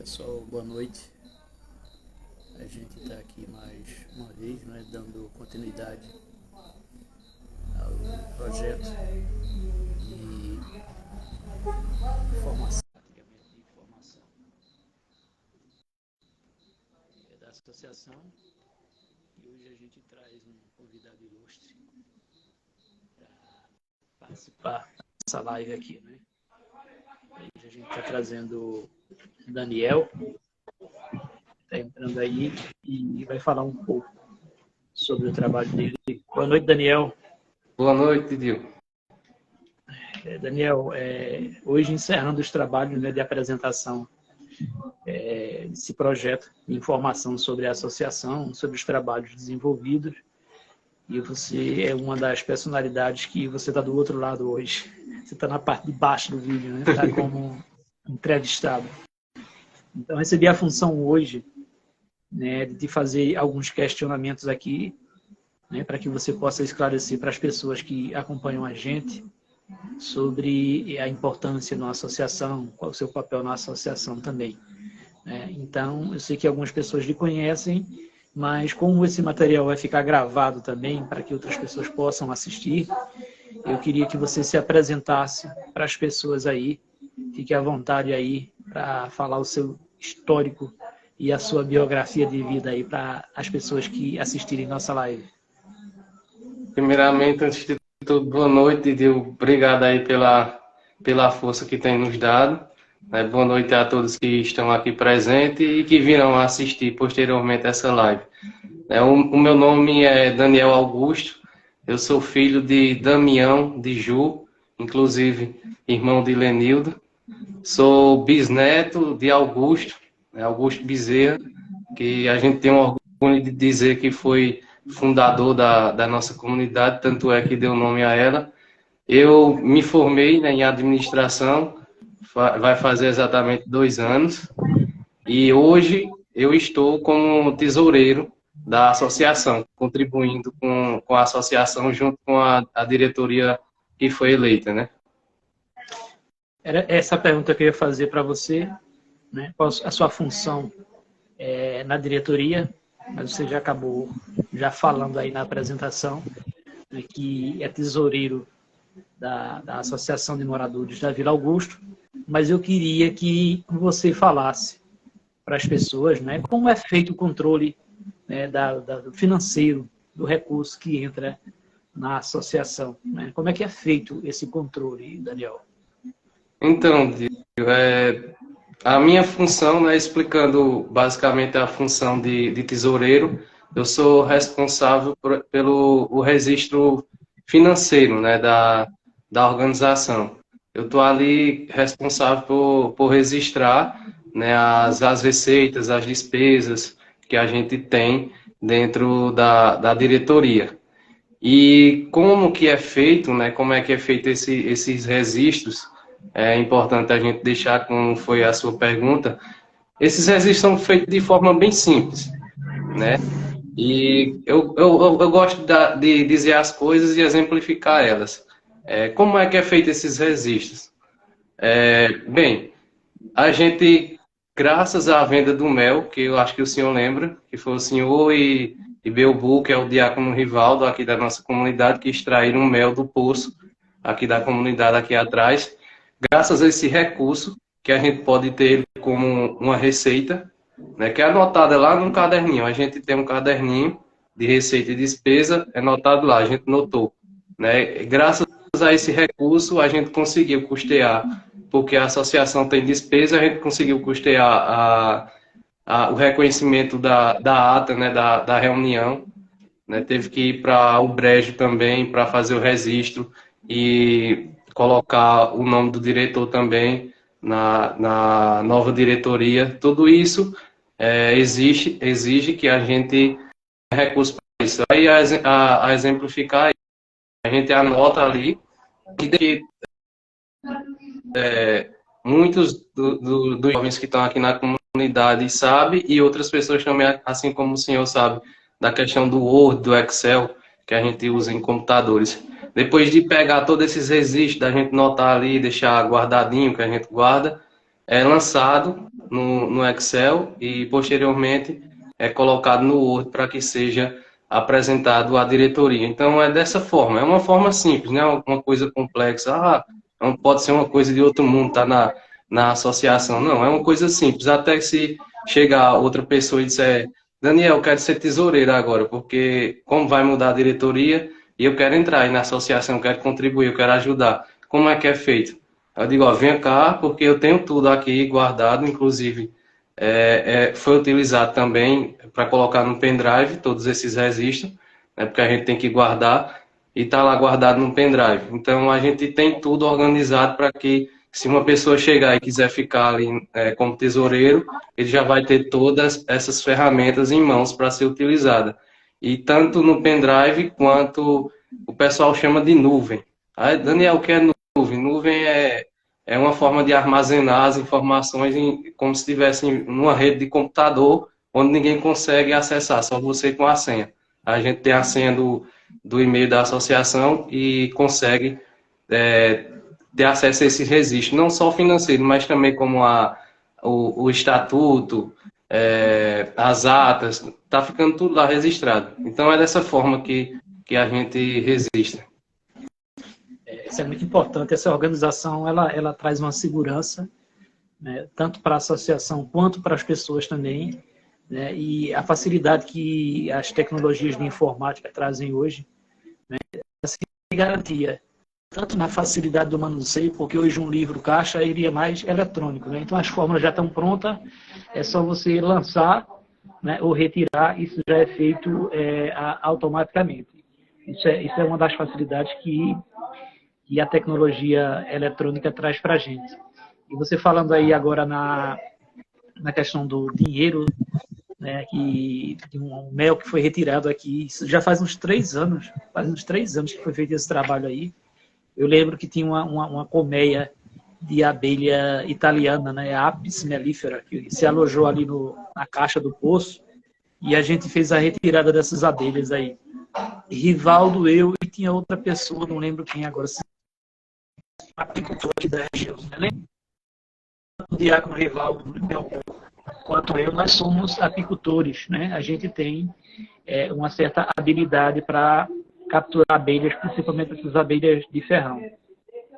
Pessoal, boa noite. A gente está aqui mais uma vez, né, dando continuidade ao projeto de formação, da associação. E hoje a gente traz um convidado ilustre para participar dessa live aqui, né? Hoje a gente está trazendo o Daniel, está entrando aí e vai falar um pouco sobre o trabalho dele. Boa noite, Daniel. Boa noite, Dio. Daniel, hoje encerrando os trabalhos, né, de apresentação desse projeto de informação sobre a associação, sobre os trabalhos desenvolvidos, e você é uma das personalidades que você está do outro lado hoje. Você está na parte de baixo do vídeo, né? Está como entrevistado. Então, recebi a função hoje, né, de fazer alguns questionamentos aqui, né, para que você possa esclarecer para as pessoas que acompanham a gente sobre a importância de uma associação, qual é o seu papel na associação também. Então, eu sei que algumas pessoas lhe conhecem, mas como esse material vai ficar gravado também, para que outras pessoas possam assistir, eu queria que você se apresentasse para as pessoas aí, fique à vontade aí para falar o seu histórico e a sua biografia de vida aí para as pessoas que assistirem nossa live. Primeiramente, antes de tudo, boa noite, Dio. Obrigado aí pela força que tem nos dado. Boa noite a todos que estão aqui presentes e que virão assistir posteriormente essa live. O meu nome é Daniel Augusto, eu sou filho de Damião de Ju, inclusive irmão de Lenildo. Sou bisneto de Augusto, Augusto Bezerra, que a gente tem um orgulho de dizer que foi fundador da nossa comunidade, tanto é que deu nome a ela. Eu me formei, né, em administração, vai fazer exatamente 2 anos, e hoje eu estou como tesoureiro da associação, contribuindo com a associação junto com a diretoria que foi eleita, né? Era essa a pergunta que eu ia fazer para você, né? Qual a sua função na diretoria? Mas você já acabou já falando aí na apresentação, né, que é tesoureiro da Associação de Moradores da Vila Augusto, mas eu queria que você falasse para as pessoas, né, como é feito o controle, né, do financeiro, do recurso que entra na associação, né? Como é que é feito esse controle, Daniel? Então, a minha função, né, explicando basicamente a função de tesoureiro, eu sou responsável pelo o registro financeiro, né, da organização. Eu estou ali responsável por registrar, né, as receitas, as despesas que a gente tem dentro da diretoria. E como que é feito, né, como é que é feito esses registros, é importante a gente deixar como foi a sua pergunta. Esses registros são feitos de forma bem simples, né? E eu gosto de dizer as coisas e exemplificar elas. Como é que é feito esses registros? Bem, a gente, graças à venda do mel, que eu acho que o senhor lembra, que foi o senhor e Belbu, que é o diácono Rivaldo aqui da nossa comunidade, que extraíram mel do poço aqui da comunidade aqui atrás. Graças a esse recurso, que a gente pode ter como uma receita, né, que é anotada lá no caderninho. A gente tem um caderninho de receita e despesa, é anotado lá, a gente notou. Né? Graças a esse recurso, a gente conseguiu custear, porque a associação tem despesa, a gente conseguiu custear o reconhecimento da ata, né, da reunião. Né? Teve que ir para o Brejo também para fazer o registro e colocar o nome do diretor também na nova diretoria. Tudo isso exige que a gente tenha recurso para isso. Aí, a exemplificar, a gente anota ali que muitos dos jovens que estão aqui na comunidade sabem, e outras pessoas também, assim como o senhor sabe, da questão do Word, do Excel, que a gente usa em computadores. Depois de pegar todos esses registros, da gente notar ali, deixar guardadinho, que a gente guarda, é lançado no Excel e, posteriormente, é colocado no Word para que seja apresentado à diretoria. Então, é dessa forma. É uma forma simples, não é uma coisa complexa. Não pode ser uma coisa de outro mundo, tá na associação. Não, é uma coisa simples. Até se chegar outra pessoa e disser, Daniel, eu quero ser tesoureiro agora, porque como vai mudar a diretoria e eu quero entrar aí na associação, eu quero contribuir, eu quero ajudar. Como é que é feito? Eu digo, ó, venha cá, porque eu tenho tudo aqui guardado, inclusive foi utilizado também para colocar no pendrive todos esses registros, né, porque a gente tem que guardar e está lá guardado no pendrive. Então a gente tem tudo organizado para que, se uma pessoa chegar e quiser ficar ali como tesoureiro, ele já vai ter todas essas ferramentas em mãos para ser utilizada. E tanto no pendrive quanto o pessoal chama de nuvem. Aí, Daniel, o que é nuvem? Nuvem é uma forma de armazenar as informações como se estivesse numa rede de computador, onde ninguém consegue acessar, só você com a senha. A gente tem a senha do e-mail da associação e consegue ter acesso a esses registros, não só financeiro, mas também como o estatuto, as atas, está ficando tudo lá registrado. Então é dessa forma que a gente registra. Isso é muito importante. Essa organização ela traz uma segurança, né, tanto para a associação quanto para as pessoas também, né, e a facilidade que as tecnologias de informática trazem hoje, né, assim, garantia tanto na facilidade do manuseio, porque hoje um livro caixa iria mais eletrônico, né? Então as fórmulas já estão prontas, é só você lançar, né, ou retirar, isso já é feito automaticamente. Isso é uma das facilidades que a tecnologia eletrônica traz para a gente. E você falando aí agora na questão do dinheiro, né, que um mel que foi retirado aqui, isso já faz uns 3 anos, que foi feito esse trabalho aí. Eu lembro que tinha uma colmeia de abelha italiana, né, a Apis mellifera, que se alojou ali na caixa do poço, e a gente fez a retirada dessas abelhas aí. Rivaldo, eu e tinha outra pessoa, não lembro quem agora, apicultor aqui da região. Né? O diácono Rivaldo, quanto eu, nós somos apicultores, né? A gente tem uma certa habilidade para capturar abelhas, principalmente essas abelhas de ferrão,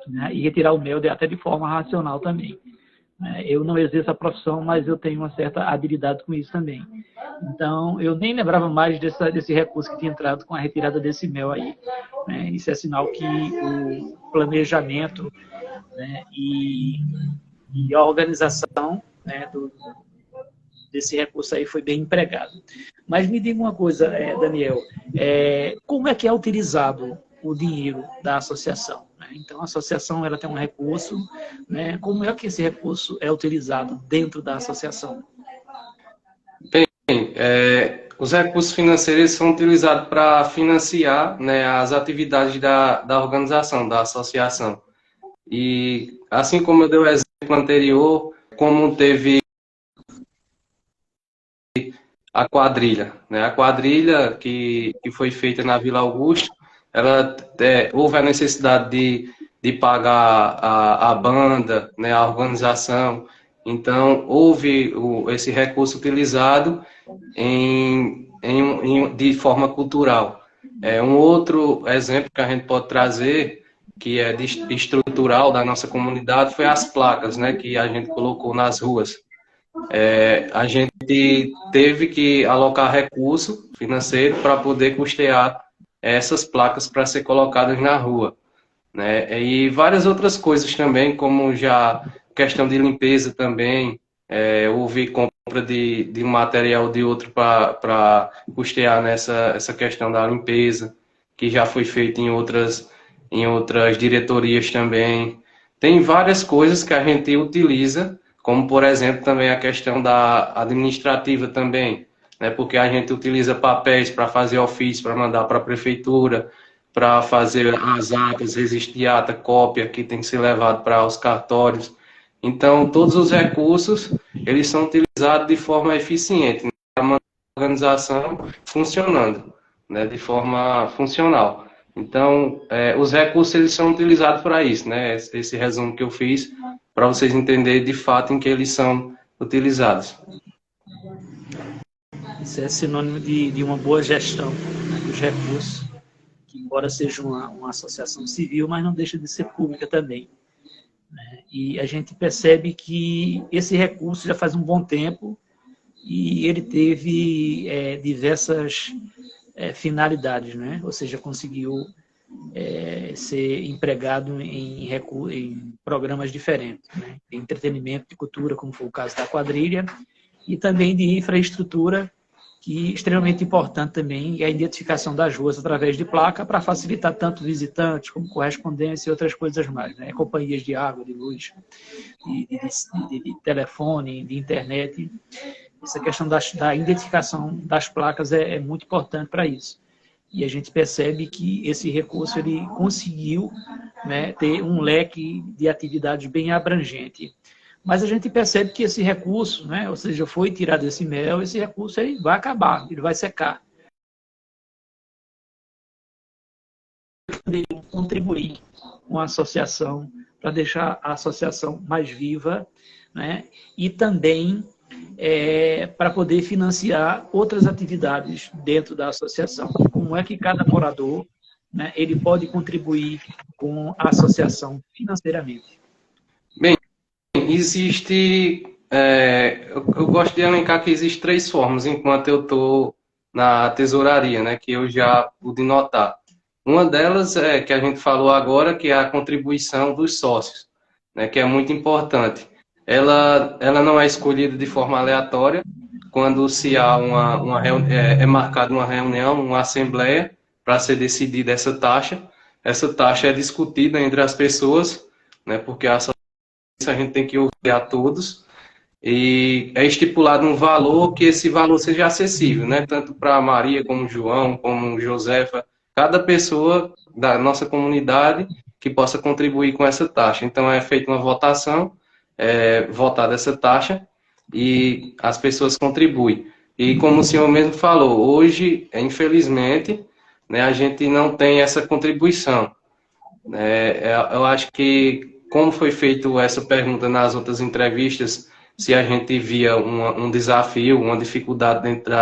né? E retirar o mel até de forma racional também. Eu não exerço a profissão, mas eu tenho uma certa habilidade com isso também. Então, eu nem lembrava mais desse recurso que tinha entrado com a retirada desse mel aí. Né? Isso é sinal que o planejamento, né, e a organização, né, desse recurso aí foi bem empregado. Mas me diga uma coisa, Daniel, como é que é utilizado o dinheiro da associação? Então, a associação ela tem um recurso, né? Como é que esse recurso é utilizado dentro da associação? Bem, os recursos financeiros são utilizados para financiar, né, as atividades da organização, da associação. E, assim como eu dei o exemplo anterior, como teve a quadrilha, né? A quadrilha que foi feita na Vila Augusto, houve a necessidade de pagar a banda, né, a organização. Então, houve esse recurso utilizado de forma cultural. Um outro exemplo que a gente pode trazer, que é estrutural da nossa comunidade, foi as placas, né, que a gente colocou nas ruas. A gente teve que alocar recurso financeiro para poder custear essas placas para ser colocadas na rua, né? E várias outras coisas também, como já questão de limpeza também, houve compra de um material de outro para custear essa questão da limpeza, que já foi feita em outras diretorias também. Tem várias coisas que a gente utiliza, como, por exemplo, também a questão da administrativa também, né? Porque a gente utiliza papéis para fazer ofício, para mandar para a prefeitura, para fazer as atas, registro de ata, cópia, que tem que ser levado para os cartórios. Então, todos os recursos, eles são utilizados de forma eficiente, né? Para manter a organização funcionando, né? De forma funcional. Então, os recursos, eles são utilizados para isso, né? Esse resumo que eu fiz, para vocês entenderem de fato em que eles são utilizados. Isso é sinônimo de uma boa gestão, né, dos recursos, que embora seja uma associação civil, mas não deixa de ser pública também. Né? E a gente percebe que esse recurso já faz um bom tempo e ele teve diversas finalidades, né? Ou seja, conseguiu ser empregado em programas diferentes, né? De entretenimento, de cultura, como foi o caso da quadrilha, e também de infraestrutura, que é extremamente importante também, é a identificação das ruas através de placa, para facilitar tanto visitantes como correspondência e outras coisas mais, né? Companhias de água, de luz, de telefone, de internet. Essa questão da identificação das placas é muito importante para isso. E a gente percebe que esse recurso ele conseguiu, né, ter um leque de atividades bem abrangente. Mas a gente percebe que esse recurso, né, ou seja, foi tirado esse mel, esse recurso ele vai acabar, ele vai secar. Contribuir com a associação, para deixar a associação mais viva, né, e também para poder financiar outras atividades dentro da associação. Como é que cada morador, né, ele pode contribuir com a associação financeiramente? Bem, existe... eu gosto de elencar que existem 3 formas enquanto eu estou na tesouraria, né, que eu já pude notar. Uma delas é que a gente falou agora, que é a contribuição dos sócios, né, que é muito importante. Ela não é escolhida de forma aleatória. Quando se há é marcada uma reunião, uma assembleia, para ser decidida essa taxa é discutida entre as pessoas, né, porque a gente tem que ouvir a todos, e é estipulado um valor, que esse valor seja acessível, né, tanto para Maria, como João, como Josefa, cada pessoa da nossa comunidade que possa contribuir com essa taxa. Então é feita uma votação, votada essa taxa, e as pessoas contribuem. E como o senhor mesmo falou, hoje, infelizmente, né, a gente não tem essa contribuição. Eu acho que, como foi feita essa pergunta nas outras entrevistas, se a gente via um desafio, uma dificuldade dentro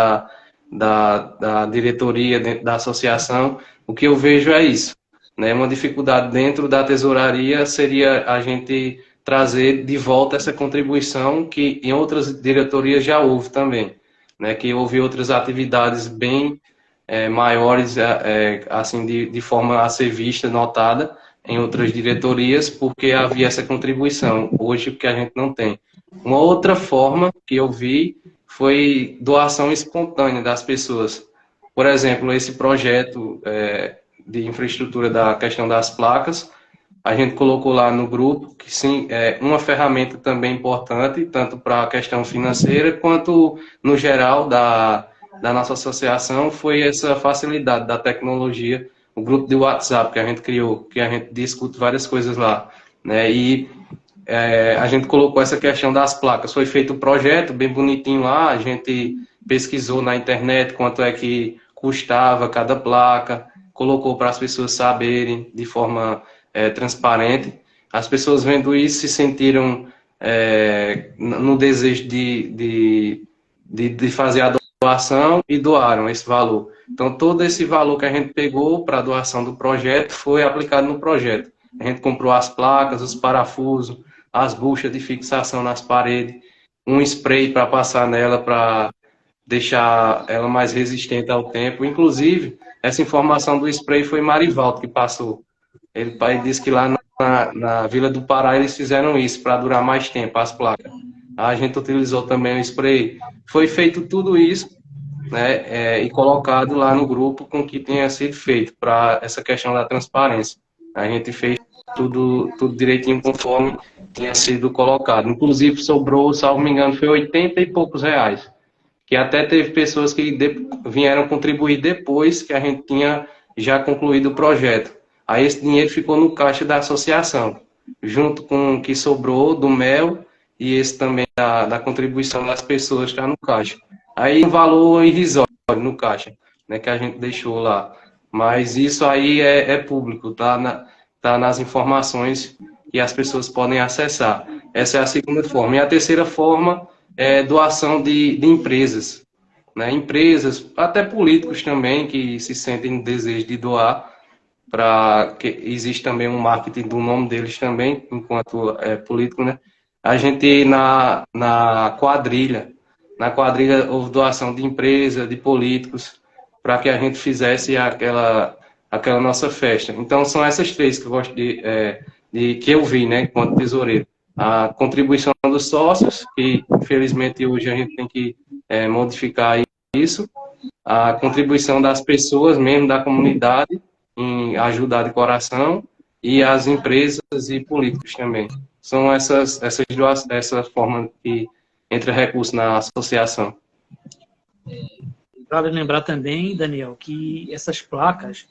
da diretoria, dentro da associação, o que eu vejo é isso. Né? Uma dificuldade dentro da tesouraria seria a gente trazer de volta essa contribuição que em outras diretorias já houve também, né? Que houve outras atividades bem maiores, assim, de forma a ser vista, notada em outras diretorias, porque havia essa contribuição, hoje que a gente não tem. Uma outra forma que eu vi foi doação espontânea das pessoas. Por exemplo, esse projeto de infraestrutura da questão das placas, a gente colocou lá no grupo que sim, é uma ferramenta também importante, tanto para a questão financeira, quanto no geral da nossa associação, foi essa facilidade da tecnologia, o grupo de WhatsApp que a gente criou, que a gente discute várias coisas lá, né? E a gente colocou essa questão das placas, foi feito um projeto bem bonitinho lá, a gente pesquisou na internet quanto é que custava cada placa, colocou para as pessoas saberem de forma transparente. As pessoas vendo isso se sentiram no desejo de fazer a doação e doaram esse valor. Então, todo esse valor que a gente pegou para a doação do projeto foi aplicado no projeto. A gente comprou as placas, os parafusos, as buchas de fixação nas paredes, um spray para passar nela para deixar ela mais resistente ao tempo. Inclusive, essa informação do spray foi Marivaldo que passou. Ele disse que lá na Vila do Pará eles fizeram isso para durar mais tempo, as placas. A gente utilizou também o spray. Foi feito tudo isso, né, e colocado lá no grupo com o que tinha sido feito para essa questão da transparência. A gente fez tudo direitinho conforme tinha sido colocado. Inclusive sobrou, salvo me engano, foi 80 e poucos reais. Que até teve pessoas que vieram contribuir depois que a gente tinha já concluído o projeto. Aí esse dinheiro ficou no caixa da associação, junto com o que sobrou do mel e esse também da contribuição das pessoas que está no caixa. Aí um valor irrisório no caixa, né, que a gente deixou lá. Mas isso aí é público, tá nas informações que as pessoas podem acessar. Essa é a segunda forma. E a terceira forma doação de empresas, né? Empresas, até políticos também, que se sentem no desejo de doar, para que existe também um marketing do nome deles também, enquanto político, né? A gente na quadrilha houve doação de empresa, de políticos, para que a gente fizesse aquela nossa festa. Então são essas três que eu gosto que eu vi, né, enquanto tesoureiro. A contribuição dos sócios, que infelizmente hoje a gente tem que modificar isso, a contribuição das pessoas mesmo da comunidade em ajudar de coração e as empresas e políticos também. São essa forma que entra recurso na associação. Vale lembrar também, Daniel, que essas placas,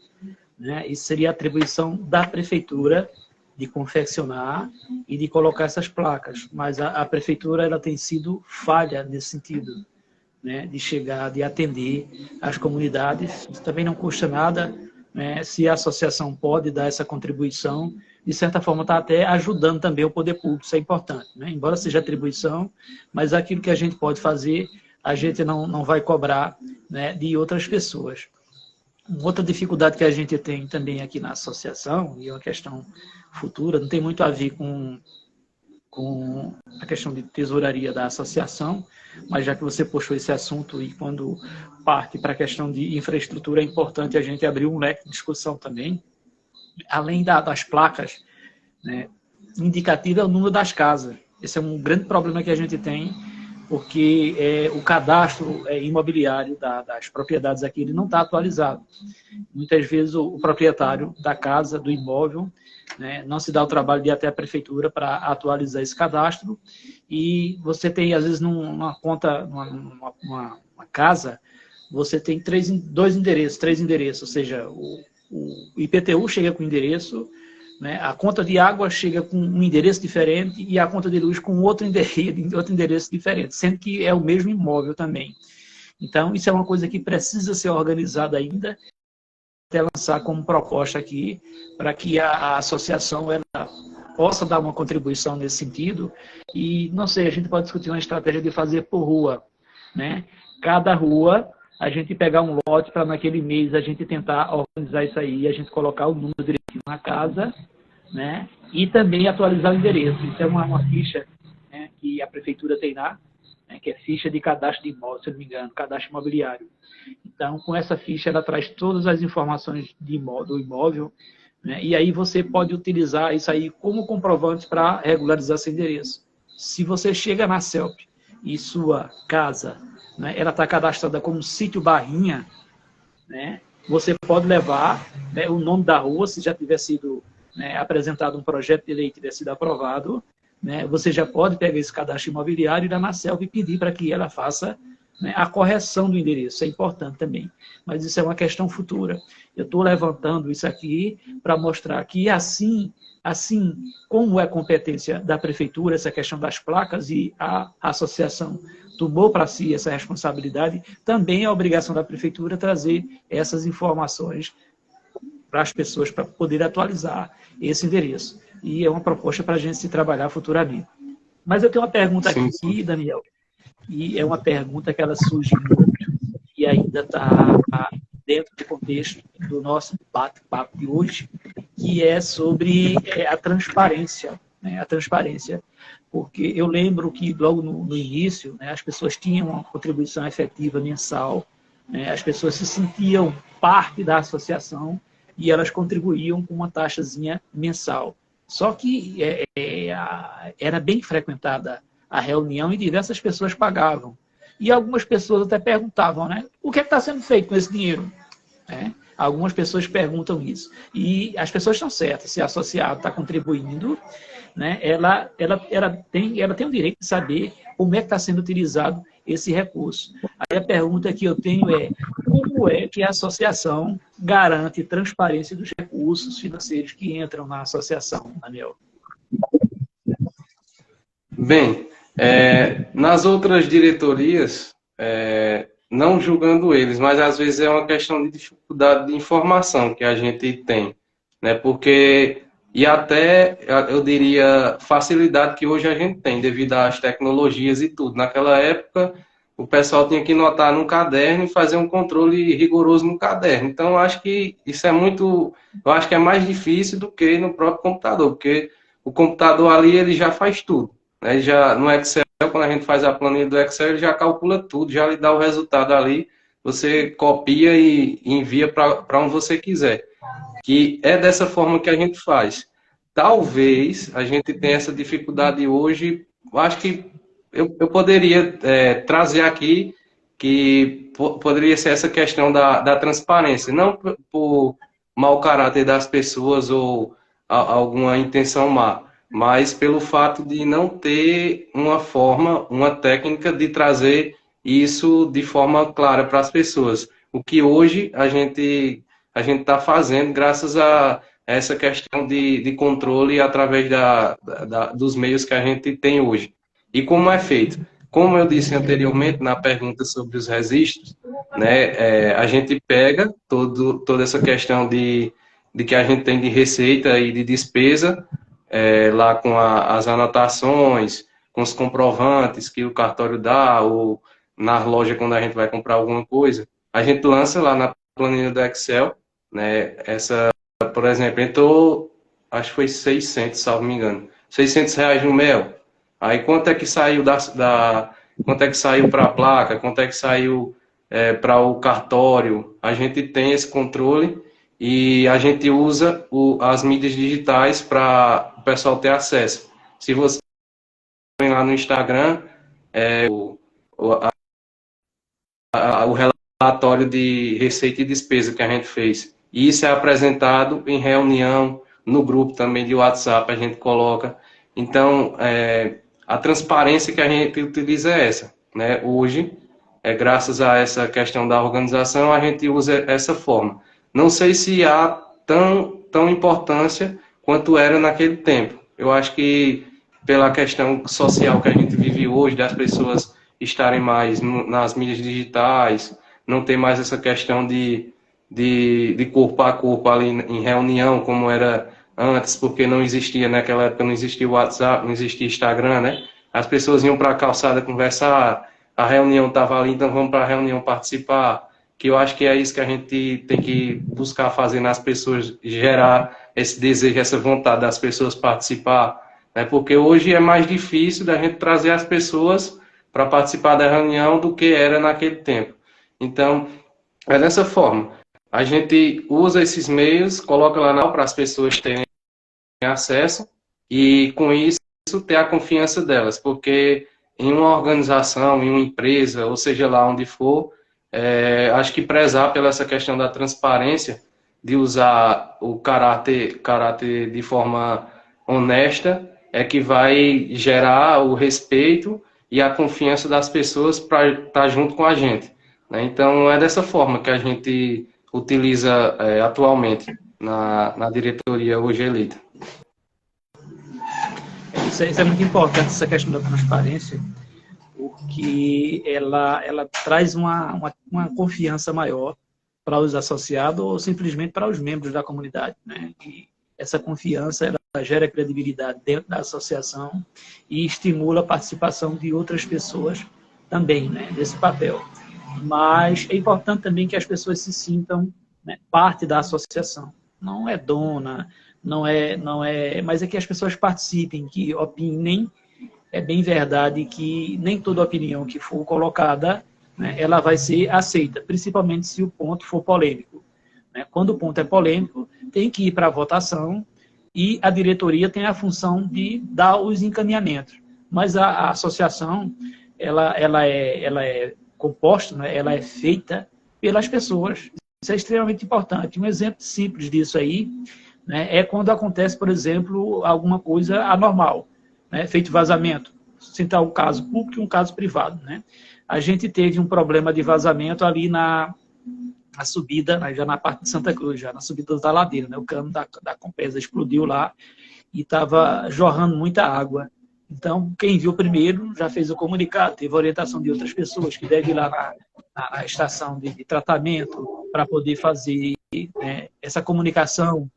né, isso seria atribuição da prefeitura de confeccionar e de colocar essas placas, mas a prefeitura ela tem sido falha nesse sentido, né, de chegar, de atender as comunidades. Isso também não custa nada, né, se a associação pode dar essa contribuição, de certa forma está até ajudando também o poder público, isso é importante, né? Embora seja atribuição, mas aquilo que a gente pode fazer, a gente não vai cobrar, né, de outras pessoas. Outra dificuldade que a gente tem também aqui na associação, e é uma questão futura, não tem muito a ver com a questão de tesouraria da associação, mas já que você puxou esse assunto e quando parte para a questão de infraestrutura, é importante a gente abrir um leque de discussão também, além das placas, né, indicativo é o número das casas. Esse é um grande problema que a gente tem, porque o cadastro imobiliário das propriedades aqui ele não está atualizado. Muitas vezes o proprietário da casa, do imóvel, né, não se dá o trabalho de ir até a prefeitura para atualizar esse cadastro, e você tem, às vezes, numa conta, uma casa, você tem três endereços, ou seja, o IPTU chega com endereço, né, a conta de água chega com um endereço diferente e a conta de luz com outro endereço diferente, sendo que é o mesmo imóvel também. Então, isso é uma coisa que precisa ser organizada ainda, até lançar como proposta aqui, para que a associação ela possa dar uma contribuição nesse sentido. E, não sei, a gente pode discutir uma estratégia de fazer por rua, né? Cada rua, a gente pegar um lote para naquele mês a gente tentar organizar isso aí, a gente colocar o número direitinho na casa, né? E também atualizar o endereço. Isso é uma ficha, né, que a prefeitura tem lá, né, que é ficha de cadastro de imóvel, se eu não me engano, cadastro imobiliário. Então, com essa ficha, ela traz todas as informações do imóvel, né, e aí você pode utilizar isso aí como comprovante para regularizar seu endereço. Se você chega na CELP e sua casa, né, ela está cadastrada como sítio Barrinha, né, você pode levar, né, o nome da rua, se já tiver sido, né, apresentado um projeto de lei que tiver sido aprovado, né, você já pode pegar esse cadastro imobiliário e ir lá na CELP e pedir para que ela faça, né, a correção do endereço. Isso é importante também. Mas isso é uma questão futura. Eu estou levantando isso aqui para mostrar que assim como é competência da prefeitura, essa questão das placas, e a associação tomou para si essa responsabilidade, também é obrigação da prefeitura trazer essas informações para as pessoas, para poder atualizar esse endereço. E é uma proposta para a gente se trabalhar futuramente. Mas eu tenho uma pergunta aqui, Daniel, e é uma pergunta que ela surge muito e ainda está dentro do contexto do nosso bate-papo de hoje, que é sobre a transparência, né? A transparência, porque eu lembro que logo no início, né, as pessoas tinham uma contribuição efetiva mensal, né, as pessoas se sentiam parte da associação e elas contribuíam com uma taxazinha mensal. Só que era bem frequentada a reunião e diversas pessoas pagavam. E algumas pessoas até perguntavam, né, o que está sendo feito com esse dinheiro? Algumas pessoas perguntam isso. E as pessoas estão certas, se a associado está contribuindo, né, ela tem o direito de saber como é que está sendo utilizado esse recurso. Aí a pergunta que eu tenho é, como é que a associação garante transparência dos recursos financeiros que entram na associação, Daniel? Bem, nas outras diretorias, não julgando eles, mas às vezes é uma questão de dificuldade de informação que a gente tem, né? Porque e até, eu diria, facilidade que hoje a gente tem devido às tecnologias e tudo. Naquela época, o pessoal tinha que notar no caderno e fazer um controle rigoroso no caderno. Então, eu acho que isso é muito, eu acho que é mais difícil do que no próprio computador, porque o computador ali ele já faz tudo, né? Já no Excel, quando a gente faz a planilha do Excel, ele já calcula tudo, já lhe dá o resultado ali, você copia e envia para onde você quiser. Que é dessa forma que a gente faz. Talvez a gente tenha essa dificuldade hoje, eu acho que eu poderia trazer aqui que poderia ser essa questão da transparência, não por mau caráter das pessoas ou alguma intenção má, mas pelo fato de não ter uma forma, uma técnica de trazer isso de forma clara para as pessoas. O que hoje a gente está fazendo graças a essa questão de controle através dos meios que a gente tem hoje. E como é feito? Como eu disse anteriormente na pergunta sobre os registros, né, a gente pega toda essa questão de que a gente tem de receita e de despesa, lá com as anotações, com os comprovantes que o cartório dá, ou na loja quando a gente vai comprar alguma coisa, a gente lança lá na planilha do Excel, né, por exemplo, entrou, acho que foi 600, salvo me engano, R$ 600 no mel. Aí quanto é que saiu quanto é que saiu para a placa, quanto é que saiu para o cartório? A gente tem esse controle e a gente usa as mídias digitais para o pessoal ter acesso. Se você vem lá no Instagram, o relatório de receita e despesa que a gente fez. E isso é apresentado em reunião, no grupo também de WhatsApp, a gente coloca. Então, a transparência que a gente utiliza é essa, né? Hoje, graças a essa questão da organização, a gente usa essa forma. Não sei se há tão importância quanto era naquele tempo. Eu acho que pela questão social que a gente vive hoje, das pessoas estarem mais nas mídias digitais, não ter mais essa questão de corpo a corpo ali em reunião, como era antes, porque não existia, naquela época não existia WhatsApp, não existia Instagram, né? As pessoas iam para a calçada conversar, a reunião estava ali, então vamos para a reunião participar, que eu acho que é isso que a gente tem que buscar fazer nas pessoas, gerar esse desejo, essa vontade das pessoas participar, né? Porque hoje é mais difícil da gente trazer as pessoas para participar da reunião do que era naquele tempo. Então, é dessa forma. A gente usa esses meios, coloca lá para as pessoas terem acesso e, com isso, ter a confiança delas. Porque em uma organização, em uma empresa, ou seja lá onde for, acho que prezar pela essa questão da transparência, de usar o caráter de forma honesta, é que vai gerar o respeito e a confiança das pessoas para estar junto com a gente, né? Então, é dessa forma que a gente utiliza atualmente na diretoria hoje eleita. Isso é muito importante, essa questão da transparência, porque ela traz uma confiança maior para os associados ou simplesmente para os membros da comunidade, né? E essa confiança ela gera credibilidade dentro da associação e estimula a participação de outras pessoas também, né, nesse papel. Mas é importante também que as pessoas se sintam, né, parte da associação. Não é dona, mas é que as pessoas participem, que opinem. É bem verdade que nem toda opinião que for colocada, né, ela vai ser aceita, principalmente se o ponto for polêmico, né? Quando o ponto é polêmico, tem que ir para a votação e a diretoria tem a função de dar os encaminhamentos. Mas a associação, ela é composta, né, ela é feita pelas pessoas. Isso é extremamente importante. Um exemplo simples disso aí, né, é quando acontece, por exemplo, alguma coisa anormal, né, feito vazamento. Citar um caso público e um caso privado, né? A gente teve um problema de vazamento ali na subida, já na parte de Santa Cruz, já na subida da ladeira, né? O cano da Compesa explodiu lá e estava jorrando muita água. Então, quem viu primeiro já fez o comunicado, teve orientação de outras pessoas que devem ir lá na estação de tratamento para poder fazer, né, essa comunicação.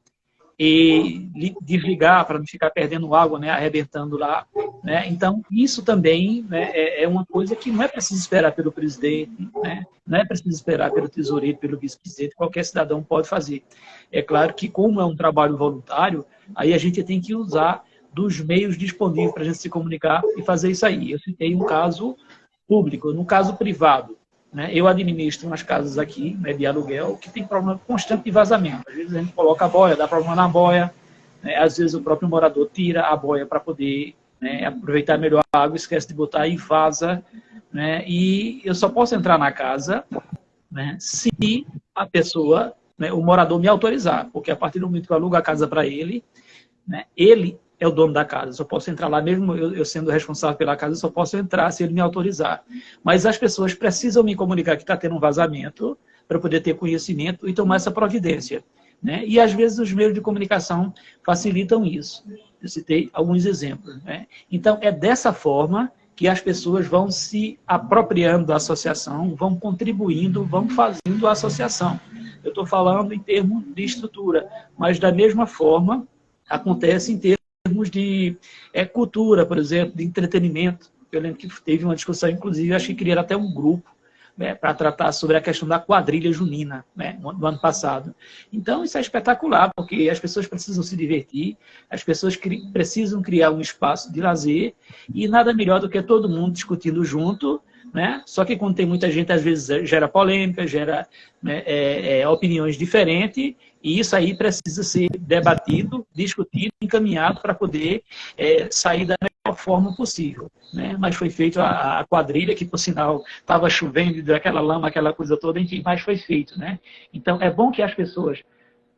e desligar para não ficar perdendo água, né, arrebentando lá, né? Então, isso também, né, é uma coisa que não é preciso esperar pelo presidente, né? Não é preciso esperar pelo tesoureiro, pelo vice-presidente, qualquer cidadão pode fazer. É claro que, como é um trabalho voluntário, aí a gente tem que usar dos meios disponíveis para a gente se comunicar e fazer isso aí. Eu citei um caso público. No caso privado, né, eu administro umas casas aqui, né, de aluguel, que tem problema constante de vazamento. Às vezes a gente coloca a boia, dá problema na boia, né, às vezes o próprio morador tira a boia para poder, né, aproveitar melhor a água, esquece de botar e vaza, né, e eu só posso entrar na casa, né, se a pessoa, né, o morador me autorizar, porque a partir do momento que eu alugo a casa para ele, né, ele é o dono da casa, eu só posso entrar lá, mesmo eu sendo responsável pela casa, eu só posso entrar se ele me autorizar. Mas as pessoas precisam me comunicar que está tendo um vazamento para poder ter conhecimento e tomar essa providência, né? E às vezes os meios de comunicação facilitam isso. Eu citei alguns exemplos, né? Então é dessa forma que as pessoas vão se apropriando da associação, vão contribuindo, vão fazendo a associação. Eu estou falando em termos de estrutura, mas da mesma forma acontece em termos de cultura, por exemplo, de entretenimento. Eu lembro que teve uma discussão, inclusive, acho que criaram até um grupo, né, para tratar sobre a questão da quadrilha junina, né, no ano passado. Então, isso é espetacular, porque as pessoas precisam se divertir, as pessoas precisam criar um espaço de lazer, e nada melhor do que todo mundo discutindo junto, né? Só que quando tem muita gente, às vezes gera polêmica, gera, né, opiniões diferentes, e isso aí precisa ser debatido, discutido, encaminhado para poder sair da melhor forma possível, né? Mas foi feito a quadrilha, que por sinal estava chovendo, deu aquela lama, aquela coisa toda, enfim, mas foi feito, né? Então é bom que as pessoas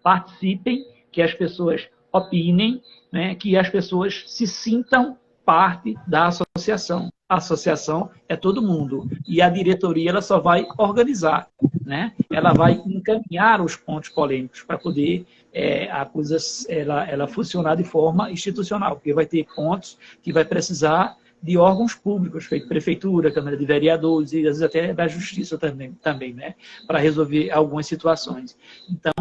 participem, que as pessoas opinem, né? Que as pessoas se sintam parte da associação. A associação é todo mundo. E a diretoria ela só vai organizar, né? Ela vai encaminhar os pontos polêmicos para poder a coisa ela funcionar de forma institucional, porque vai ter pontos que vai precisar de órgãos públicos, feito prefeitura, Câmara de Vereadores, e às vezes até da Justiça também, né? Para resolver algumas situações. Então,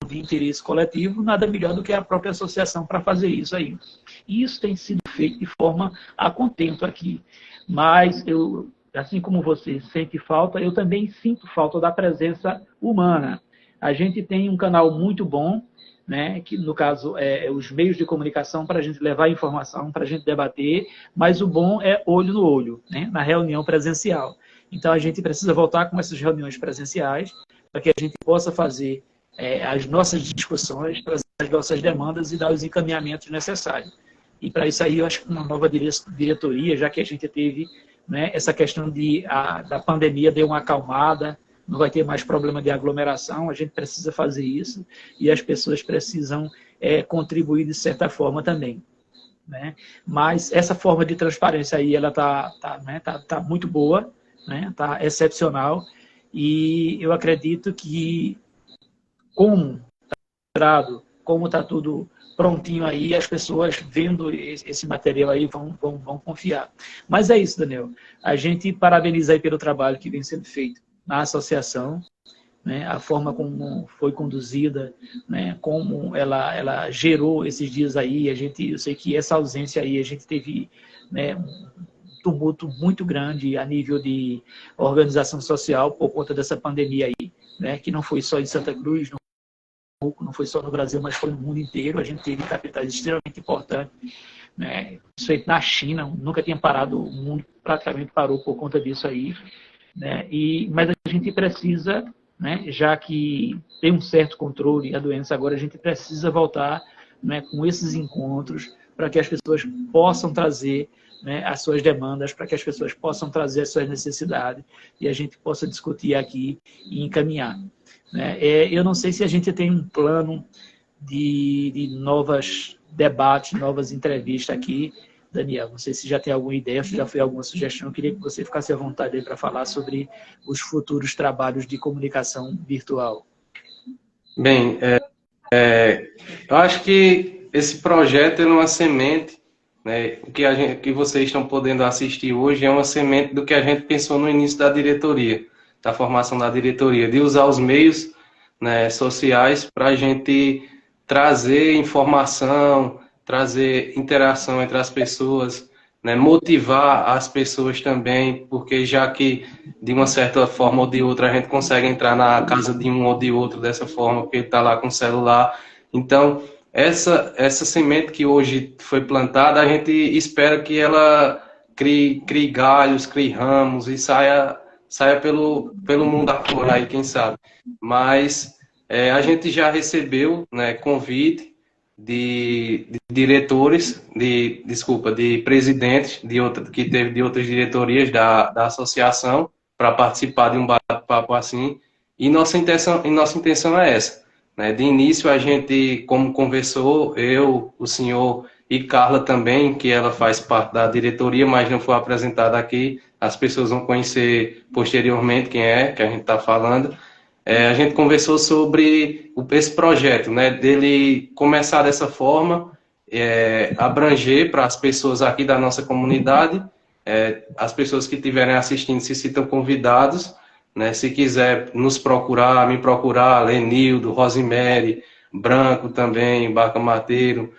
de interesse coletivo, nada melhor do que a própria associação para fazer isso aí. E isso tem sido feito de forma a contento aqui. Mas eu, assim como você sente falta, eu também sinto falta da presença humana. A gente tem um canal muito bom, né, que no caso os meios de comunicação para a gente levar informação, para a gente debater, mas o bom é olho no olho, né, na reunião presencial. Então a gente precisa voltar com essas reuniões presenciais para que a gente possa fazer as nossas discussões, trazer as nossas demandas e dar os encaminhamentos necessários. E para isso aí eu acho que uma nova diretoria, já que a gente teve, né, essa questão da pandemia deu uma acalmada, não vai ter mais problema de aglomeração, a gente precisa fazer isso e as pessoas precisam contribuir de certa forma também, né? Mas essa forma de transparência aí, ela tá muito boa, né? Tá excepcional, e eu acredito que como está tudo prontinho aí, as pessoas vendo esse material aí vão confiar. Mas é isso, Daniel. A gente parabeniza aí pelo trabalho que vem sendo feito na associação, né, a forma como foi conduzida, né, como ela gerou esses dias aí. Eu sei que essa ausência aí, a gente teve, né, um tumulto muito grande a nível de organização social por conta dessa pandemia aí, né, que não foi só em Santa Cruz, não foi só no Brasil, mas foi no mundo inteiro. A gente teve capitais extremamente importantes, né? Isso feito na China, nunca tinha parado, o mundo praticamente parou por conta disso aí, né? Mas a gente precisa, né, já que tem um certo controle a doença agora, a gente precisa voltar, né, com esses encontros para que as pessoas possam trazer, né, as suas demandas, para que as pessoas possam trazer as suas necessidades e a gente possa discutir aqui e encaminhar. Eu não sei se a gente tem um plano de novos debates, novas entrevistas aqui, Daniel. Não sei se já tem alguma ideia, se já foi alguma sugestão. Eu queria que você ficasse à vontade aí para falar sobre os futuros trabalhos de comunicação virtual. Bem, eu acho que esse projeto é uma semente, né? O que vocês estão podendo assistir hoje é uma semente do que a gente pensou no início da diretoria, da formação da diretoria, de usar os meios, né, sociais para a gente trazer informação, trazer interação entre as pessoas, né, motivar as pessoas também, porque já que de uma certa forma ou de outra a gente consegue entrar na casa de um ou de outro dessa forma, porque ele está lá com o celular. Então, essa semente que hoje foi plantada, a gente espera que ela crie galhos, crie ramos e saia pelo mundo afora aí, quem sabe. Mas a gente já recebeu, né, convite de diretores, de presidentes que teve de outras diretorias da associação para participar de um bate-papo assim. E nossa intenção é essa, né? De início a gente, como conversou, eu, o senhor e Carla também, que ela faz parte da diretoria, mas não foi apresentada aqui. As pessoas vão conhecer posteriormente quem é que a gente está falando. A gente conversou sobre esse projeto, né, dele começar dessa forma, abranger para as pessoas aqui da nossa comunidade, as pessoas que estiverem assistindo se sintam convidados, né, se quiser nos procurar, me procurar, Lenildo, Rosemary, Branco também, Baca Mateiro,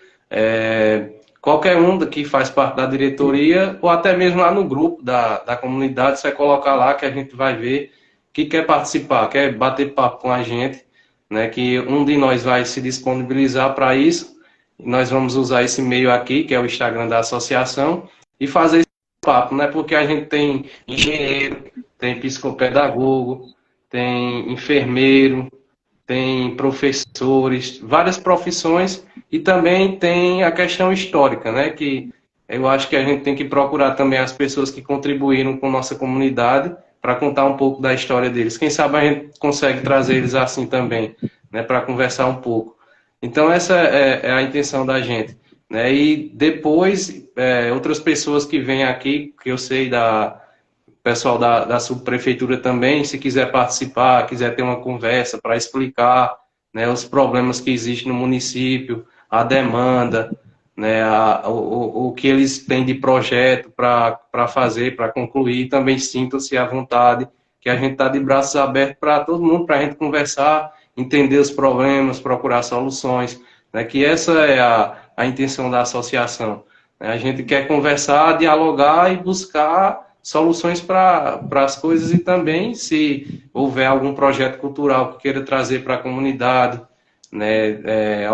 qualquer um que faz parte da diretoria, ou até mesmo lá no grupo da comunidade, você colocar lá que a gente vai ver que quer participar, quer bater papo com a gente, né, que um de nós vai se disponibilizar para isso, e nós vamos usar esse meio aqui, que é o Instagram da associação, e fazer esse papo, né, porque a gente tem engenheiro, tem psicopedagogo, tem enfermeiro, tem professores, várias profissões, e também tem a questão histórica, né, que eu acho que a gente tem que procurar também as pessoas que contribuíram com nossa comunidade, para contar um pouco da história deles. Quem sabe a gente consegue trazer eles assim também, né, para conversar um pouco. Então, essa é a intenção da gente. Né? E depois, outras pessoas que vêm aqui, que eu sei pessoal da subprefeitura também, se quiser participar, quiser ter uma conversa para explicar, né, os problemas que existem no município, a demanda, né, o que eles têm de projeto para fazer, para concluir, também sintam-se à vontade, que a gente está de braços abertos para todo mundo, para a gente conversar, entender os problemas, procurar soluções, né, que essa é a intenção da associação. Né, a gente quer conversar, dialogar e buscar soluções para as coisas e também, se houver algum projeto cultural que queira trazer para a comunidade, né,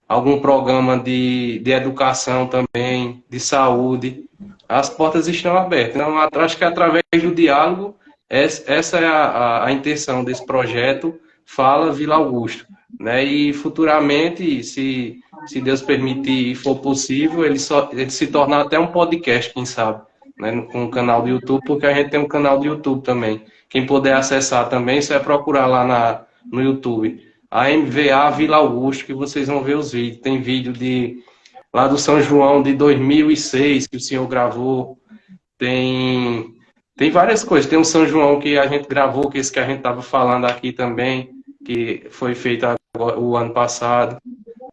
algum programa de educação também, de saúde, as portas estão abertas. Então, acho que através do diálogo, essa é a intenção desse projeto Fala Vila Augusto. Né? E futuramente, se Deus permitir e for possível, ele se tornar até um podcast, quem sabe, né? Com o canal do YouTube, porque a gente tem um canal do YouTube também. Quem puder acessar também, você vai procurar lá no YouTube. A MVA Vila Augusto, que vocês vão ver os vídeos. Tem vídeo lá do São João de 2006, que o senhor gravou. Tem várias coisas. Tem um São João que a gente gravou, que esse que a gente estava falando aqui também, que foi feito agora, o ano passado.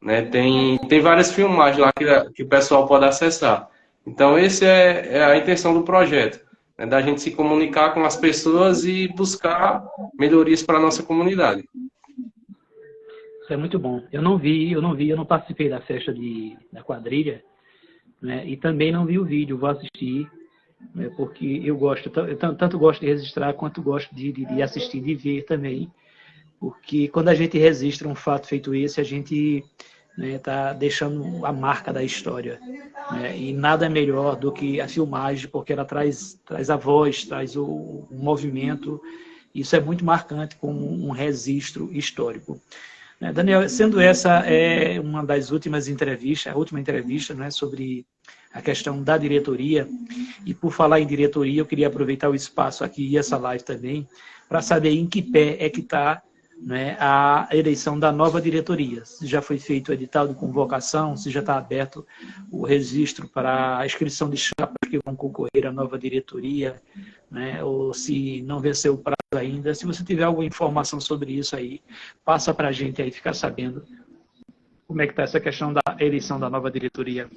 Né? Tem várias filmagens lá que o pessoal pode acessar. Então, essa é a intenção do projeto. Né? Da gente se comunicar com as pessoas e buscar melhorias para a nossa comunidade. Isso é muito bom. Eu não participei da festa da quadrilha, né? E também não vi o vídeo, vou assistir, né? Porque eu tanto gosto de registrar quanto gosto de assistir, de ver também, porque quando a gente registra um fato feito esse, a gente está deixando a marca da história, né? E nada melhor do que a filmagem, porque ela traz a voz, traz o movimento. Isso é muito marcante como um registro histórico. Daniel, sendo essa uma das últimas entrevistas, a última entrevista, né, sobre a questão da diretoria, e por falar em diretoria, eu queria aproveitar o espaço aqui e essa live também, para saber em que pé é que está, né, a eleição da nova diretoria. Se já foi feito o edital de convocação, se já está aberto o registro para a inscrição de chapas que vão concorrer à nova diretoria, né, ou se não venceu o prazo ainda. Se você tiver alguma informação sobre isso aí, passa para a gente aí ficar sabendo como é que está essa questão da eleição da nova diretoria.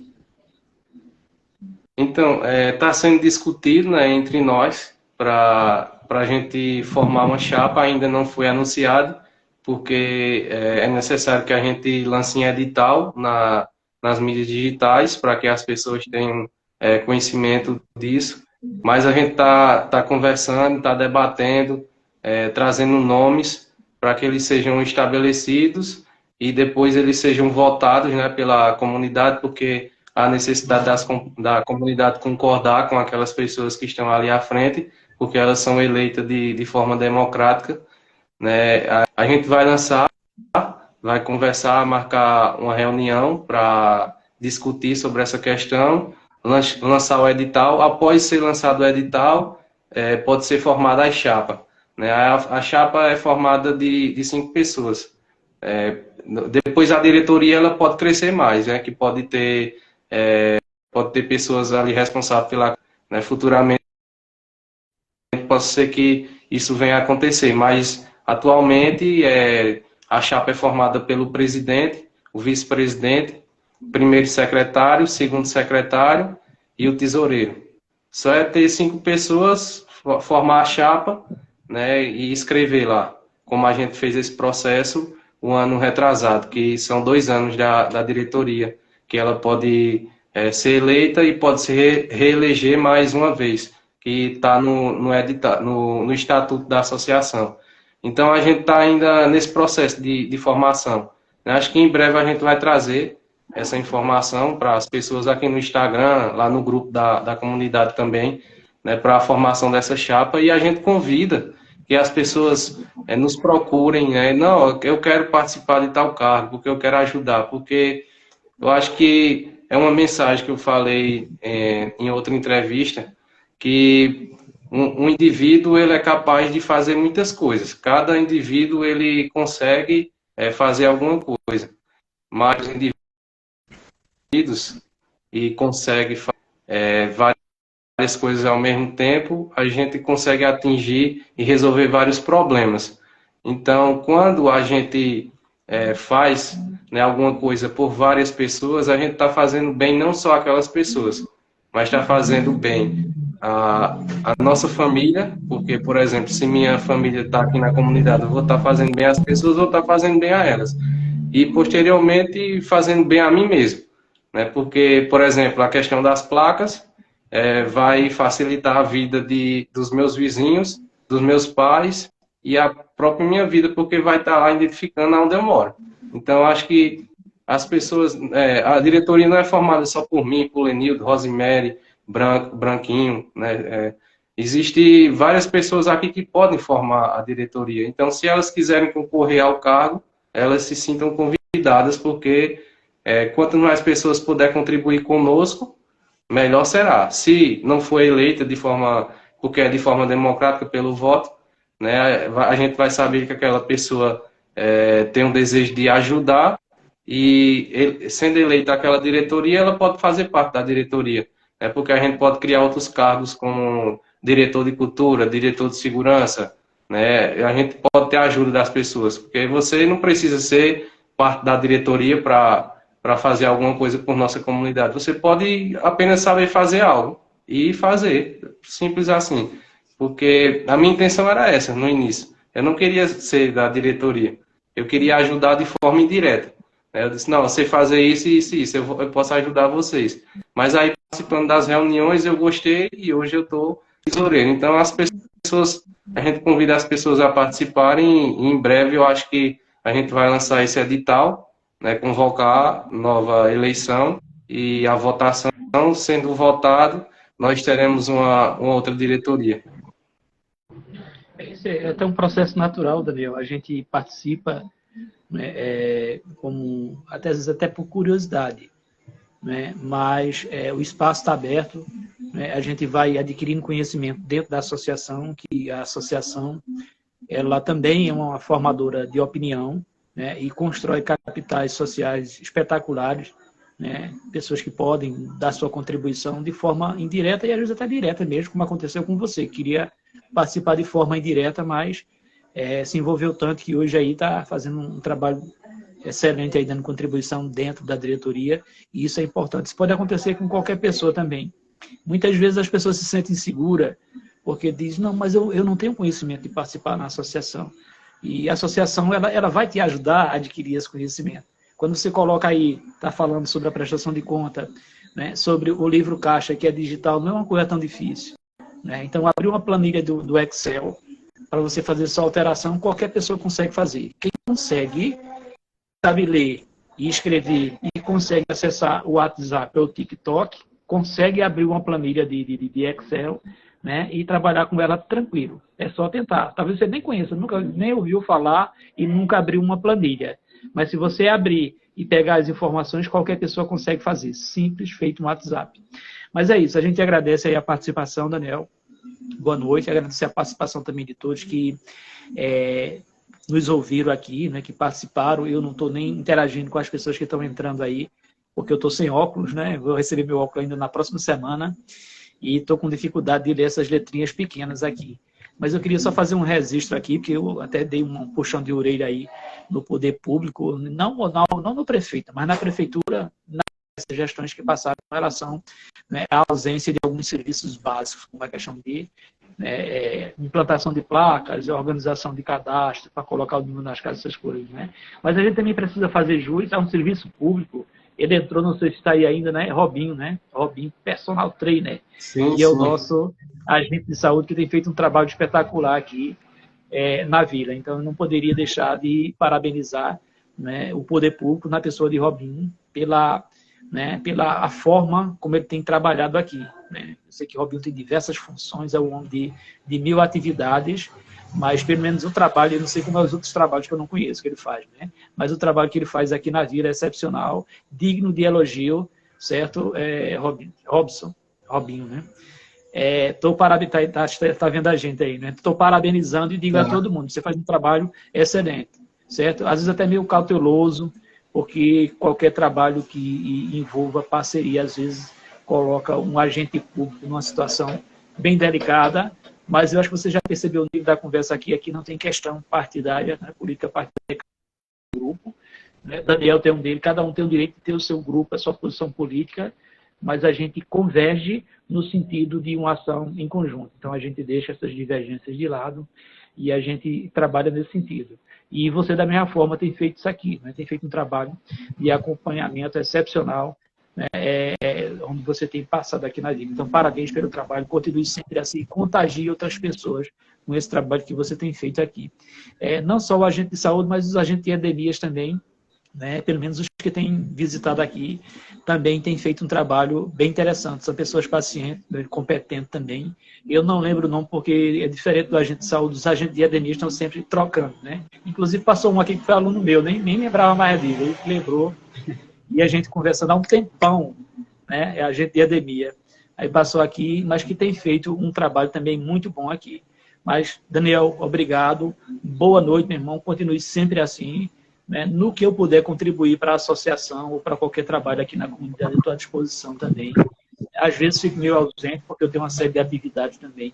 Então, está sendo discutido, né, entre nós para a gente formar uma chapa, ainda não foi anunciado, porque é necessário que a gente lance em edital nas mídias digitais para que as pessoas tenham conhecimento disso. Mas a gente tá conversando, está debatendo, trazendo nomes para que eles sejam estabelecidos e depois eles sejam votados, né, pela comunidade, porque há necessidade da comunidade concordar com aquelas pessoas que estão ali à frente, porque elas são eleitas de forma democrática, né? A gente vai lançar, vai conversar, marcar uma reunião para discutir sobre essa questão, lançar o edital. Após ser lançado o edital, pode ser formada a chapa, né? A chapa é formada de 5 pessoas. Depois a diretoria ela pode crescer mais, né? Que pode ter pessoas ali responsáveis pela, né? Futuramente pode ser que isso venha a acontecer, mas atualmente a chapa é formada pelo presidente, o vice-presidente, primeiro secretário, segundo secretário e o tesoureiro. Só é ter 5 pessoas, formar a chapa, né, e escrever lá, como a gente fez esse processo um ano retrasado, que são 2 anos da diretoria, que ela pode ser eleita e pode se reeleger mais uma vez, que está no estatuto da associação. Então, a gente está ainda nesse processo de formação. Acho que em breve a gente vai trazer essa informação para as pessoas aqui no Instagram, lá no grupo da comunidade também, né, para a formação dessa chapa, e a gente convida que as pessoas nos procurem, né? Não, eu quero participar de tal cargo, porque eu quero ajudar, porque eu acho que é uma mensagem que eu falei em outra entrevista, que um indivíduo ele é capaz de fazer muitas coisas. Cada indivíduo ele consegue fazer alguma coisa, mas indivíduos e consegue várias coisas ao mesmo tempo, a gente consegue atingir e resolver vários problemas. Então, quando a gente faz, né, alguma coisa por várias pessoas, a gente está fazendo bem não só aquelas pessoas, mas está fazendo bem a nossa família, porque, por exemplo, se minha família está aqui na comunidade, eu vou estar fazendo bem às pessoas, eu vou estar fazendo bem a elas. E, posteriormente, fazendo bem a mim mesmo. Né? Porque, por exemplo, a questão das placas vai facilitar a vida dos meus vizinhos, dos meus pais e a própria minha vida, porque vai estar lá identificando onde eu moro. Então, acho que as pessoas, a diretoria não é formada só por mim, por Lenildo, Rosemary, Branquinho, né? Existem várias pessoas aqui que podem formar a diretoria. Então, se elas quiserem concorrer ao cargo, elas se sintam convidadas, porque quanto mais pessoas puder contribuir conosco, melhor será. Se não for eleita porque é de forma democrática pelo voto, né, a gente vai saber que aquela pessoa tem um desejo de ajudar e, sendo eleita aquela diretoria, ela pode fazer parte da diretoria. Né, porque a gente pode criar outros cargos como diretor de cultura, diretor de segurança. Né, a gente pode ter a ajuda das pessoas, porque você não precisa ser parte da diretoria para fazer alguma coisa por nossa comunidade. Você pode apenas saber fazer algo e fazer, simples assim. Porque a minha intenção era essa no início. Eu não queria ser da diretoria. Eu queria ajudar de forma indireta. Eu disse, não, você fazer isso, isso, isso, eu posso ajudar vocês. Mas aí, participando das reuniões, eu gostei e hoje eu estou tesoureiro. Então, a gente convida as pessoas a participarem e em breve eu acho que a gente vai lançar esse edital, né, convocar nova eleição e a votação sendo votado, nós teremos uma outra diretoria. Esse é até um processo natural, Daniel. A gente participa, né, às vezes até por curiosidade, né, mas o espaço está aberto, né, a gente vai adquirindo conhecimento dentro da associação, que a associação ela também é uma formadora de opinião, né, e constrói capitais sociais espetaculares, né, pessoas que podem dar sua contribuição de forma indireta e às vezes até direta mesmo, como aconteceu com você. Queria participar de forma indireta, mas se envolveu tanto que hoje aí está fazendo um trabalho excelente aí, dando contribuição dentro da diretoria, e isso é importante. Isso pode acontecer com qualquer pessoa também. Muitas vezes as pessoas se sentem inseguras porque dizem, não, mas eu não tenho conhecimento de participar na associação. E a associação ela vai te ajudar a adquirir esse conhecimento. Quando você coloca aí, está falando sobre a prestação de conta, né, sobre o livro caixa, que é digital, não é uma coisa tão difícil. Né? Então, abrir uma planilha do Excel para você fazer sua alteração, qualquer pessoa consegue fazer. Quem consegue, sabe ler e escrever e consegue acessar o WhatsApp ou o TikTok, consegue abrir uma planilha de Excel, né, e trabalhar com ela tranquilo. É só tentar. Talvez você nem conheça, nunca nem ouviu falar e nunca abriu uma planilha. Mas se você abrir e pegar as informações, qualquer pessoa consegue fazer. Simples, feito no WhatsApp. Mas é isso. A gente agradece aí a participação, Daniel. Boa noite. Agradecer a participação também de todos que nos ouviram aqui, né, que participaram. Eu não estou nem interagindo com as pessoas que estão entrando aí, porque eu estou sem óculos, né? Vou receber meu óculos ainda na próxima semana. E estou com dificuldade de ler essas letrinhas pequenas aqui. Mas eu queria só fazer um registro aqui, porque eu até dei um puxão de orelha aí no poder público, não no prefeito, mas na prefeitura, nas sugestões que passaram com relação, né, à ausência de alguns serviços básicos, como a questão de implantação de placas, organização de cadastro, para colocar o número nas casas, essas coisas. Né? Mas a gente também precisa fazer jus a um serviço público. Ele entrou, não sei se está aí ainda, né? Robinho, né? Robinho, personal trainer, sim, que é o nosso agente de saúde que tem feito um trabalho espetacular aqui na vila. Então, eu não poderia deixar de parabenizar, né, o poder público na pessoa de Robinho pela a forma como ele tem trabalhado aqui. Né? Eu sei que Robinho tem diversas funções, é um homem de 1000 atividades, mas pelo menos o trabalho, eu não sei como é os outros trabalhos que eu não conheço que ele faz, né? Mas o trabalho que ele faz aqui na vila é excepcional, digno de elogio, certo? Robinho, né? Tá vendo a gente aí, né? Estou parabenizando e digo a todo mundo, você faz um trabalho excelente, certo? Às vezes até meio cauteloso, porque qualquer trabalho que envolva parceria, às vezes coloca um agente público numa situação bem delicada, mas eu acho que você já percebeu o nível da conversa aqui não tem questão partidária, né? Política partidária do grupo, né? Daniel tem um dele, cada um tem o direito de ter o seu grupo, a sua posição política, mas a gente converge no sentido de uma ação em conjunto. Então, a gente deixa essas divergências de lado e a gente trabalha nesse sentido. E você, da mesma forma, tem feito isso aqui, né? Tem feito um trabalho de acompanhamento excepcional, né? Onde você tem passado aqui na vida. Então, parabéns pelo trabalho, continue sempre assim, contagie outras pessoas com esse trabalho que você tem feito aqui. Não só o agente de saúde, mas os agentes de endemias também, né? Pelo menos os que têm visitado aqui, também têm feito um trabalho bem interessante. São pessoas pacientes, competentes também. Eu não lembro o nome porque é diferente do agente de saúde, os agentes de endemia estão sempre trocando, né? Inclusive passou um aqui que foi aluno meu, nem lembrava mais dele, ele lembrou, e a gente conversando há um tempão, né? É agente de endemia. Aí passou aqui, mas que tem feito um trabalho também muito bom aqui. Mas, Daniel, obrigado, boa noite, meu irmão, continue sempre assim. Né, no que eu puder contribuir para a associação ou para qualquer trabalho aqui na comunidade, eu estou à disposição também. Às vezes fico meio ausente, porque eu tenho uma série de atividades também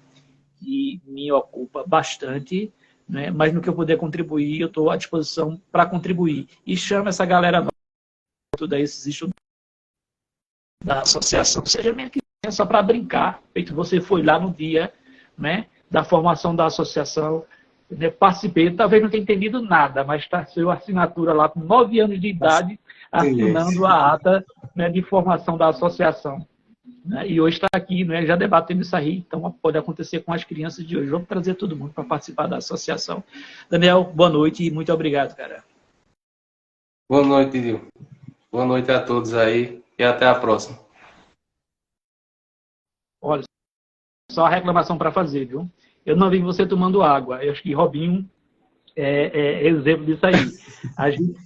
que me ocupa bastante, né, mas no que eu puder contribuir, eu estou à disposição para contribuir. E chama essa galera nova, tudo aí, existe da associação, seja mesmo que seja só para brincar, feito você foi lá no dia, né, da formação da associação, participei, talvez não tenha entendido nada, mas está sua assinatura lá com 9 anos de idade, assinando a ata, né, de formação da associação. Né, e hoje está aqui, né, já debatendo isso aí, então pode acontecer com as crianças de hoje. Vamos trazer todo mundo para participar da associação. Daniel, boa noite e muito obrigado, cara. Boa noite, Dil. Boa noite a todos aí e até a próxima. Olha, só a reclamação para fazer, viu? Eu não vi você tomando água. Eu acho que Robinho é exemplo disso aí.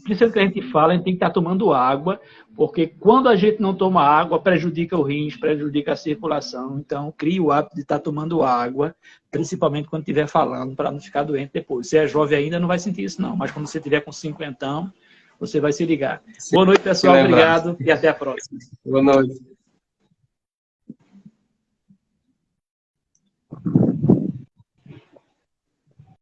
Principalmente que a gente fala, a gente tem que estar tomando água, porque quando a gente não toma água, prejudica o rins, prejudica a circulação. Então, crie o hábito de estar tomando água, principalmente quando estiver falando, para não ficar doente depois. Se é jovem ainda, não vai sentir isso, não. Mas quando você estiver com 50, você vai se ligar. Boa noite, pessoal. Obrigado e até a próxima. Boa noite.